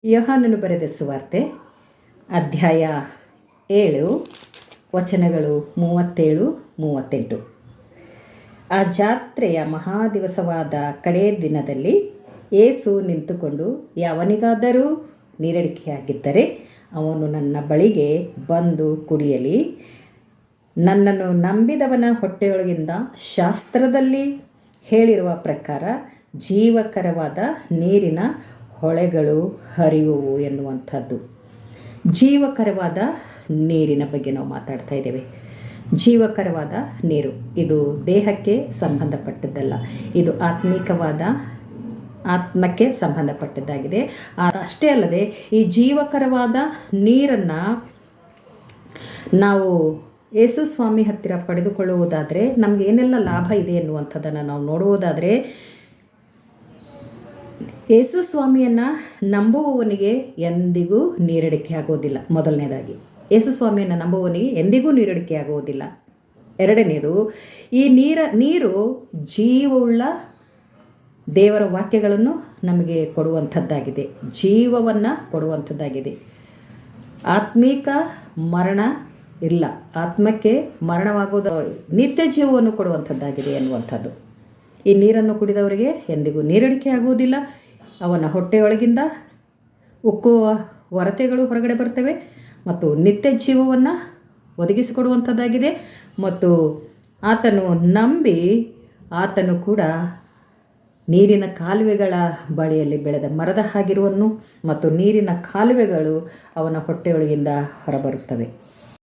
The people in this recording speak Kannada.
ಯೋಹಾನನು ಬರೆದ ಸುವಾರ್ತೆ ಅಧ್ಯಾಯ 7 ವಚನಗಳು 37-38. ಆ ಜಾತ್ರೆಯ ಮಹಾದಿವಸವಾದ ಕಡೆಯ ದಿನದಲ್ಲಿ ಯೇಸು ನಿಂತುಕೊಂಡು, ಯಾವನಿಗಾದರೂ ನೀರಡಿಕೆಯಾಗಿದ್ದರೆ ಅವನು ನನ್ನ ಬಳಿಗೆ ಬಂದು ಕುಡಿಯಲಿ. ನನ್ನನ್ನು ನಂಬಿದವನ ಹೊಟ್ಟೆಯೊಳಗಿಂದ ಶಾಸ್ತ್ರದಲ್ಲಿ ಹೇಳಿರುವ ಪ್ರಕಾರ ಜೀವಕರವಾದ ನೀರಿನ ಹೊಳೆಗಳು ಹರಿಯುವು ಎನ್ನುವಂಥದ್ದು. ಜೀವಕರವಾದ ನೀರಿನ ಬಗ್ಗೆ ನಾವು ಮಾತಾಡ್ತಾ ಇದ್ದೇವೆ. ಜೀವಕರವಾದ ನೀರು ಇದು ದೇಹಕ್ಕೆ ಸಂಬಂಧಪಟ್ಟದ್ದಲ್ಲ, ಇದು ಆತ್ಮಕ್ಕೆ ಸಂಬಂಧಪಟ್ಟದ್ದಾಗಿದೆ. ಅಷ್ಟೇ ಅಲ್ಲದೆ ಈ ಜೀವಕರವಾದ ನೀರನ್ನು ನಾವು ಯೇಸು ಸ್ವಾಮಿ ಹತ್ತಿರ ಪಡೆದುಕೊಳ್ಳುವುದಾದರೆ ನಮಗೆ ಏನೆಲ್ಲ ಲಾಭ ಇದೆ ಎನ್ನುವಂಥದ್ದನ್ನು ನಾವು ನೋಡುವುದಾದರೆ, ಯೇಸು ಸ್ವಾಮಿಯನ್ನು ನಂಬುವವನಿಗೆ ಎಂದಿಗೂ ನೀರಡಿಕೆ ಆಗೋದಿಲ್ಲ. ಮೊದಲನೇದಾಗಿ, ಯೇಸು ಸ್ವಾಮಿಯನ್ನು ನಂಬುವವನಿಗೆ ಎಂದಿಗೂ ನೀರಡಿಕೆ ಆಗುವುದಿಲ್ಲ. ಎರಡನೇದು, ಈ ನೀರು ಜೀವವುಳ್ಳ ದೇವರ ವಾಕ್ಯಗಳನ್ನು ನಮಗೆ ಕೊಡುವಂಥದ್ದಾಗಿದೆ, ಜೀವವನ್ನು ಕೊಡುವಂಥದ್ದಾಗಿದೆ. ಆತ್ಮಿಕ ಮರಣ ಇಲ್ಲ, ಆತ್ಮಕ್ಕೆ ಮರಣವಾಗುವುದು ನಿತ್ಯ ಜೀವವನ್ನು ಕೊಡುವಂಥದ್ದಾಗಿದೆ ಎನ್ನುವಂಥದ್ದು. ಈ ನೀರನ್ನು ಕುಡಿದವರಿಗೆ ಎಂದಿಗೂ ನೀರಡಿಕೆ ಆಗುವುದಿಲ್ಲ. ಅವನ ಹೊಟ್ಟೆಯೊಳಗಿಂದ ಉಕ್ಕುವ ಹೊರತೆಗಳು ಹೊರಗಡೆ ಬರ್ತವೆ ಮತ್ತು ನಿತ್ಯ ಜೀವವನ್ನು ಒದಗಿಸಿಕೊಡುವಂಥದ್ದಾಗಿದೆ. ಮತ್ತು ಆತನು ನಂಬಿ ಆತನು ಕೂಡ ನೀರಿನ ಕಾಲುವೆಗಳ ಬಳಿಯಲ್ಲಿ ಬೆಳೆದ ಮರದ ಹಾಗಿರುವನು ಮತ್ತು ನೀರಿನ ಕಾಲುವೆಗಳು ಅವನ ಹೊಟ್ಟೆಯೊಳಗಿಂದ ಹೊರಬರುತ್ತವೆ.